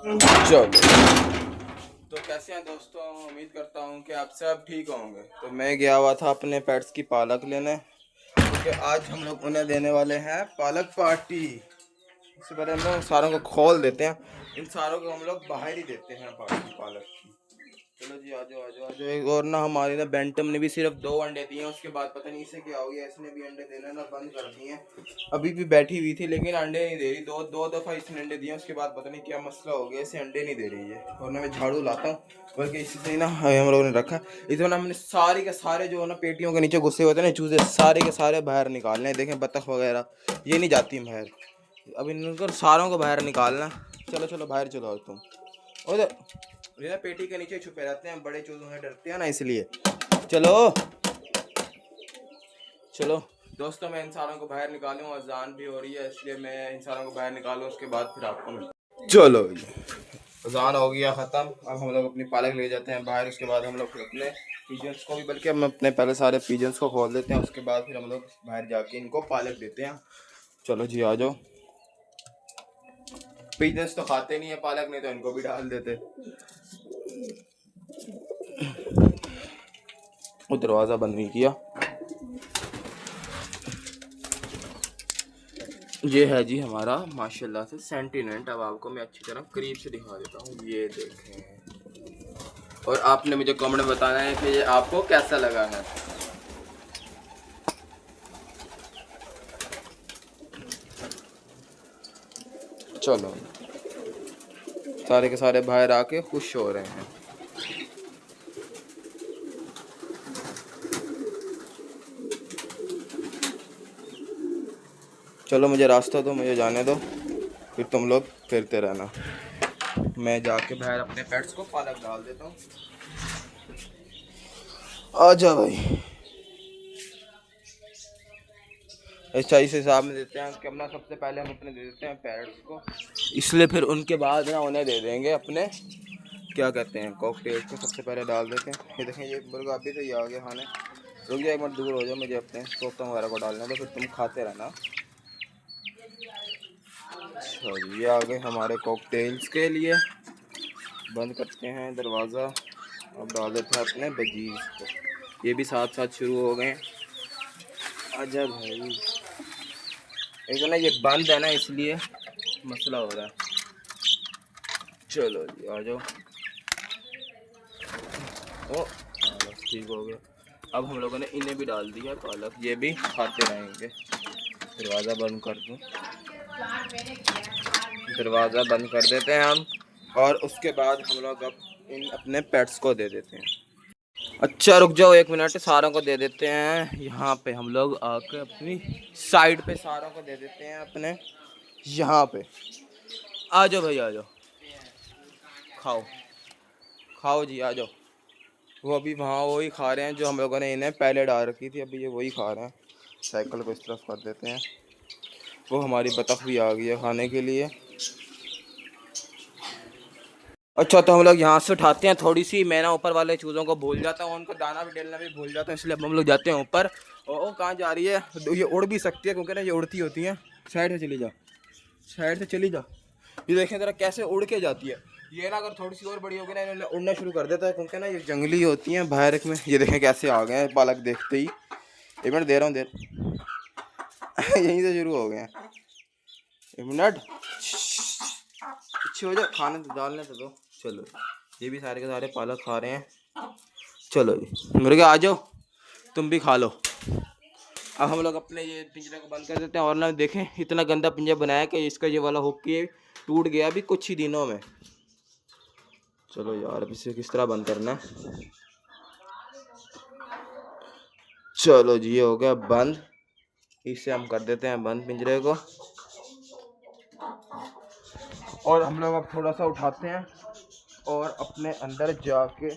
चलो, तो कैसे हैं दोस्तों, उम्मीद करता हूँ कि आप सब ठीक होंगे। तो मैं गया हुआ था अपने पेट्स की पालक लेने, क्योंकि आज हम लोग उन्हें देने वाले हैं पालक पार्टी। इससे पहले हम लोग सारों को खोल देते हैं, इन सारों को हम लोग बाहर ही देते हैं पार्टी पालक की। चलो जी, आ जाओ आ जाओ आ जाओ। एक और ना, हमारी ना बेंटम ने भी सिर्फ 2 अंडे दिए हैं, उसके बाद पता नहीं इसे क्या हो गया, इसने भी अंडे देना ना बंद कर दिए हैं। अभी भी बैठी हुई थी लेकिन अंडे नहीं दे रही। दो दो दफ़ा इसने अंडे दिए, उसके बाद पता नहीं क्या मसला हो गया, इसे अंडे नहीं दे रही है। और ना मैं झाड़ू लाता हूँ, बल्कि इसी से ही ना हम लोगों ने रखा। इसमें ना हमने सारे के सारे जो ना पेटियों के नीचे घुसे होते हैं ना चूजे, सारे के सारे बाहर निकालने हैं। देखें बतख वगैरह ये नहीं जाती बाहर, अब इनको सारों को बाहर निकालना। चलो चलो बाहर चलो और तुम उधर, ये ना पेटी के नीचे छुपे रहते हैं, बड़े चूजों से डरते हैं ना इसलिए। चलो चलो दोस्तों, मैं इंसानों को बाहर निकालूं, अजान भी हो रही है इसलिए मैं इंसानों को बाहर निकालूं, उसके बाद फिर आपको मिलूं। चलो जी, अजान हो गया ख़त्म। अब हम लोग अपनी पालक ले जाते हैं बाहर, उसके बाद हम लोग फिर अपने पीजन्स को भी, बल्कि हम अपने पहले सारे पीजन्स को खोल देते हैं, उसके बाद फिर हम लोग बाहर जाके इनको पालक देते हैं। चलो जी आ जाओ। पीजन्स तो खाते नहीं है पालक, नहीं तो इनको भी डाल देते। वो दरवाज़ा बंद नहीं किया। ये है जी हमारा माशाल्लाह से सेंटिनेंट। अब आपको मैं अच्छी तरह करीब से दिखा देता हूँ, ये देखें। और आपने मुझे कमेंट में बताना है कि ये आपको कैसा लगा है। चलो, सारे के सारे बाहर आके खुश हो रहे हैं। चलो मुझे रास्ता दो, मुझे जाने दो, फिर तुम लोग फिरते रहना। मैं जाके बाहर अपने पेट्स को पालक डाल देता हूँ। आ जा भाई। ऐसा इस हिसाब में देते हैं कि अपना सबसे पहले हम अपने दे देते हैं पेरेंट्स को, इसलिए फिर उनके बाद ना उन्हें दे देंगे अपने क्या कहते हैं कॉकटेल्स को। सबसे पहले डाल देते हैं। ये देखें, ये मुर्गा अभी से ही आ गया खाने। रुक जाओ एक मिनट, दूर हो जाओ, मुझे अपने तोता वगैरह को डालना है, तो फिर तुम खाते रहना। अच्छा जी, ये आ गए हमारे कॉकटेल्स के लिए। बंद करते हैं दरवाज़ा। अब डाल देते हैं अपने बजीज को, ये भी साथ साथ शुरू हो गए। आजा भाई, एक तो ना ये बंद है ना इसलिए मसला हो रहा है। चलो जी आ जाओ। ओ बस ठीक हो गया। अब हम लोगों ने इन्हें भी डाल दिया पालक, ये भी खाते रहेंगे। दरवाज़ा बंद कर दूँ, दरवाज़ा बंद कर देते हैं हम। और उसके बाद हम लोग अब इन अपने पेट्स को दे देते हैं। अच्छा रुक जाओ एक मिनट, सारों को दे देते हैं। यहाँ पे हम लोग आके अपनी साइड पे सारों को दे देते हैं अपने यहाँ पे। आ जाओ भाई आ जाओ, खाओ खाओ जी आ जाओ। वो अभी वहाँ वही खा रहे हैं जो हम लोगों ने इन्हें पहले डाल रखी थी, अभी ये वही खा रहे हैं। साइकिल को इस तरफ कर देते हैं। वो हमारी बतख भी आ गई है खाने के लिए। अच्छा, तो हम लोग यहाँ से उठाते हैं थोड़ी सी। मैं ना ऊपर वाले चूज़ों को भूल जाता हूँ, उनको दाना भी डालना भी भूल जाता हूँ, इसलिए अब हम लोग जाते हैं ऊपर। और वो कहाँ जा रही है, ये उड़ भी सकती है क्योंकि ना ये उड़ती होती हैं। साइड से चली जा, साइड से चली जा। ये देखें ज़रा कैसे उड़ के जाती है। ये ना अगर थोड़ी सी और बड़ी होगी ना, इन्होंने उड़ना शुरू कर देता है, क्योंकि ना ये जंगली होती हैं बाहर में। ये देखें कैसे आ गए हैं पालक देखते ही। एक मिनट दे रहा हूँ, यहीं से शुरू हो गए हैं। एक मिनट पीछे हो जाओ, खाने तो डालने तो दो। चलो, ये भी सारे के सारे पालक खा रहे हैं। चलो जी मुर्गे आ जाओ, तुम भी खा लो। अब हम लोग अपने ये पिंजरे को बंद कर देते हैं। और ना देखें, इतना गंदा पिंजरा बनाया कि इसका ये वाला हुक ये टूट गया अभी कुछ ही दिनों में। चलो यार, अब इसे किस तरह बंद करना है। चलो जी, ये हो गया बंद। इसे हम कर देते हैं बंद पिंजरे को। और हम लोग अब थोड़ा सा उठाते हैं और अपने अंदर जाके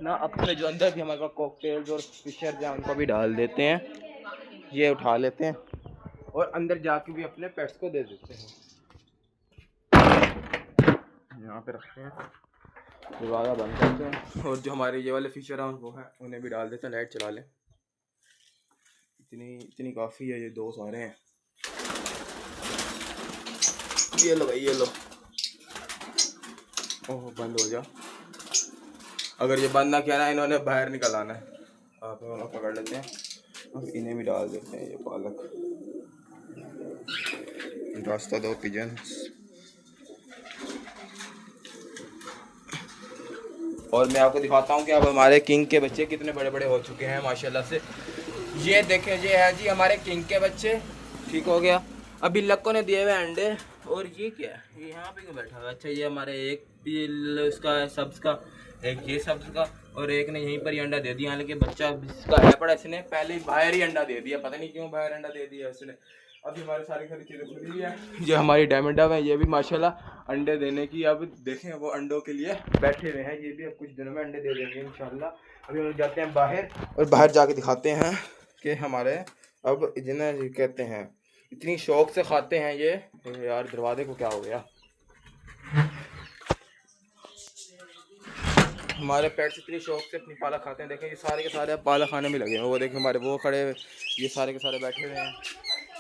ना अपने जो अंदर भी हमारे पास कॉकटेल्स और फिशर हैं उनको भी डाल देते हैं। ये उठा लेते हैं और अंदर जाके भी अपने पेट्स को दे देते हैं। यहाँ पे रखते हैं, दरवाज़ा बंद करते हैं। और जो हमारे ये वाले फिशर हैं वो हैं, उन्हें भी डाल देते हैं। लाइट चला लें, इतनी इतनी काफ़ी है, ये 2 सारे हैं। ये लो भाई, ये लो। ओह बंद हो जा। अगर ये बंद ना किया ना इन्होंने बाहर निकल आना है। आप लोग पकड़ लेते हैं और इन्हें भी डाल देते हैं ये पालक। रास्ता दो पिजन्स। और मैं आपको दिखाता हूँ कि अब हमारे किंग के बच्चे कितने बड़े बड़े हो चुके हैं माशाल्लाह से। ये देखें, ये है जी हमारे किंग के बच्चे। ठीक हो गया। अभी लक्कों ने दिए हुए अंडे। और ये क्या है, ये यहाँ पे क्यों बैठा हुआ? अच्छा, ये हमारे एक इसका सब्ज का, एक ये सब्ज का, और एक ने यहीं पर ही अंडा दे दिया। हालांकि बच्चा इसका है पड़ा, इसने पहले ही बाहर ही अंडा दे दिया। पता नहीं क्यों बाहर अंडा दे दिया इसने। अभी हमारी सारी चीज़ें खुली है। ये हमारी डायमंड डव है, ये भी माशाल्लाह अंडे देने की, अब देखें वो अंडों के लिए बैठे हुए हैं। ये भी अब कुछ दिनों में अंडे दे देंगे इंशाल्लाह। अभी हम जाते हैं बाहर और बाहर जाके दिखाते हैं कि हमारे अब जिन्हें कहते हैं इतनी शौक से खाते हैं ये। यार दरवाजे को क्या हो गया? हमारे पेट्स इतनी शौक से अपनी पालक खाते हैं। देखें ये सारे के सारे अब पालक खाने में लगे हैं। वो देखें हमारे वो खड़े, ये सारे के सारे बैठे हुए हैं।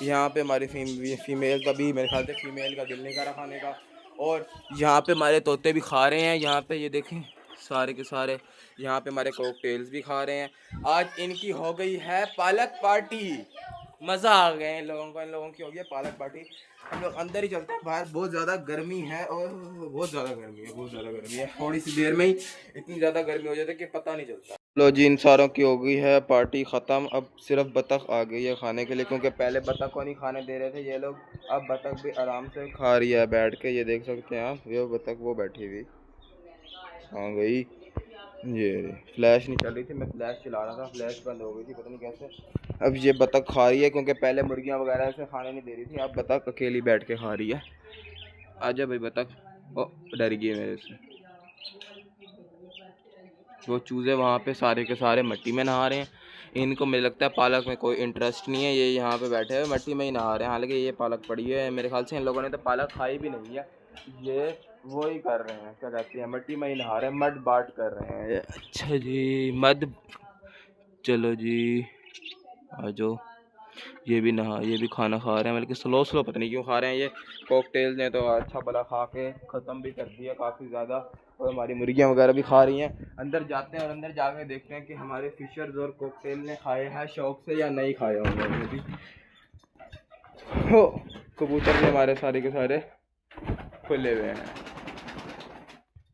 यहाँ पे हमारी फीमेल का भी मेरे ख्याल से फीमेल का दिल नहीं कर रहा खाने का। और यहाँ पे हमारे तोते भी खा रहे हैं। यहाँ पे ये देखें सारे के सारे यहाँ पे हमारे कॉकटेल्स भी खा रहे हैं। आज इनकी हो गई है पालक पार्टी। मज़ा आ गया इन लोगों को, इन लोगों की हो गई है पालक पार्टी। हम लोग अंदर ही चलते हैं, बाहर बहुत ज़्यादा गर्मी है और बहुत ज़्यादा गर्मी है, बहुत ज़्यादा गर्मी है। थोड़ी सी देर में ही इतनी ज़्यादा गर्मी हो जाती है कि पता नहीं चलता। लो जी, इन सारों की हो गई है पार्टी ख़त्म। अब सिर्फ बतख आ गई है खाने के लिए, क्योंकि पहले बतख को नहीं खाने दे रहे थे ये लोग। अब बतख भी आराम से खा रही है बैठ के। ये देख सकते हैं आप, ये बतख वो बैठी हुई आ गई। ये फ्लैश नहीं चल रही थी, मैं फ्लैश चला रहा था, फ्लैश बंद हो गई थी पता नहीं कैसे। अब ये बतख खा रही है, क्योंकि पहले मुर्गियाँ वगैरह से खाने नहीं दे रही थी। अब बतख अकेली बैठ के खा रही है। आजा भाई बतख। ओ डर गई मेरे से। वो चूज़े वहाँ पे सारे के सारे मिट्टी में नहा रहे हैं। इनको मुझे लगता है पालक में कोई इंटरेस्ट नहीं है, ये यहाँ पे बैठे हुए मिट्टी में ही नहा रहे हैं। हालांकि ये पालक पड़ी है, मेरे ख्याल से इन लोगों ने तो पालक खाई भी नहीं है। ये वो ही कर रहे हैं, क्या कहते हैं, मिट्टी में ही नहा रहे हैं, मड बाट कर रहे हैं ये। अच्छा जी, मद, चलो जी आ जाओ। ये भी नहा, ये भी खाना खा रहे हैं, बल्कि स्लो स्लो पता नहीं क्यों खा रहे हैं। ये कॉकटेल ने तो अच्छा भला खा के ख़त्म भी कर दिया काफ़ी ज़्यादा। और हमारी मुर्गियाँ वगैरह भी खा रही हैं। अंदर जाते हैं और अंदर जाके देखते हैं कि हमारे फिशर्स और कॉकटेल ने खाए हैं शौक से या नहीं खाए होंगे उन्होंने भी। हो कबूतर भी हमारे सारे के सारे खुले हुए हैं।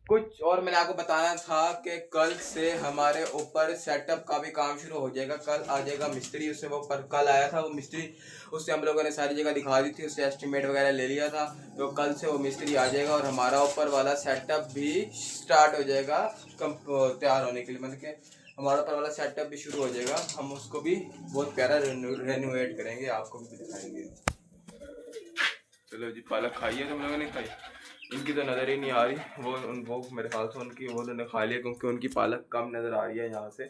कुछ और मैंने आपको बताना था कि कल से हमारे ऊपर सेटअप का भी काम शुरू हो जाएगा। कल आ जाएगा मिस्त्री, उससे वो पर कल आया था वो मिस्त्री, उससे हम लोगों ने सारी जगह दिखा दी थी, उससे एस्टीमेट वगैरह ले लिया था। तो कल से वो मिस्त्री आ जाएगा और हमारा ऊपर वाला सेटअप भी स्टार्ट हो जाएगा तैयार होने के लिए। मतलब कि हमारा ऊपर वाला सेटअप भी शुरू हो जाएगा। हम उसको भी बहुत प्यारा रेनोवेट करेंगे, आपको भी दिखाएंगे। चलो जी, पालक खाइए तुम लोगों ने खाई? इनकी तो नज़र ही नहीं आ रही। वो मेरे ख्याल से उनकी वो उन्होंने खा लिया, क्योंकि उनकी पालक कम नज़र आ रही है यहाँ से।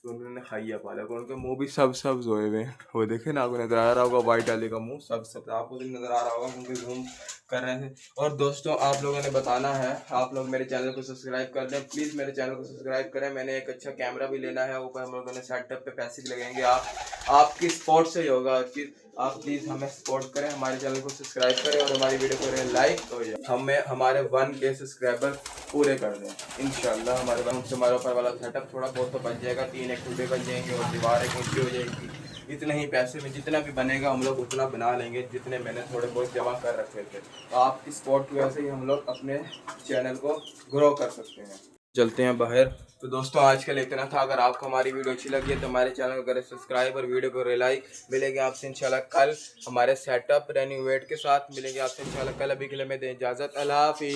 तो उन्होंने खाई है पालक। उनके मुंह भी सब सोए हुए हैं। वो देखे ना, आपको नज़र आ रहा होगा वाइट वाले का मुंह सब आपको भी नज़र आ रहा होगा, क्योंकि जूम कर रहे थे। और दोस्तों आप लोगों ने बताना है, आप लोग मेरे चैनल को सब्सक्राइब कर दें प्लीज़, मेरे चैनल को सब्सक्राइब करें। मैंने एक अच्छा कैमरा भी लेना है, ऊपर हम लोगों ने सेटअप पे पैसे भी लगेंगे। आपकी सपोर्ट से ही होगा कि आप प्लीज़ हमें सपोर्ट करें, हमारे चैनल को सब्सक्राइब करें और हमारी वीडियो को करें लाइक। तो हमें हमारे 1K सब्सक्राइबर पूरे कर दें इंशाल्लाह। हमारे ऊपर वाला सेटअप थोड़ा बहुत तो बन जाएगा, 3 एक टूटे बन जाएंगे और दीवार एक ऊँची हो जाएगी। इतने ही पैसे में जितना भी बनेगा हम लोग उतना बना लेंगे, जितने मैंने थोड़े बहुत जमा कर रखे थे। तो आपकी सपोर्ट की वजह से ही हम लोग अपने चैनल को ग्रो कर सकते हैं। चलते हैं बाहर। तो दोस्तों आज के लिए इतना था। अगर आपको हमारी वीडियो अच्छी लगी है तो हमारे चैनल को करें सब्सक्राइब और वीडियो को लाइक। मिलेंगे आपसे इंशाल्लाह कल हमारे सेटअप रेनोवेट के साथ। मिलेंगे आपसे इंशाल्लाह कल। अभी के लिए मैं दें इजाज़त। अल्लाह हाफ़िज़।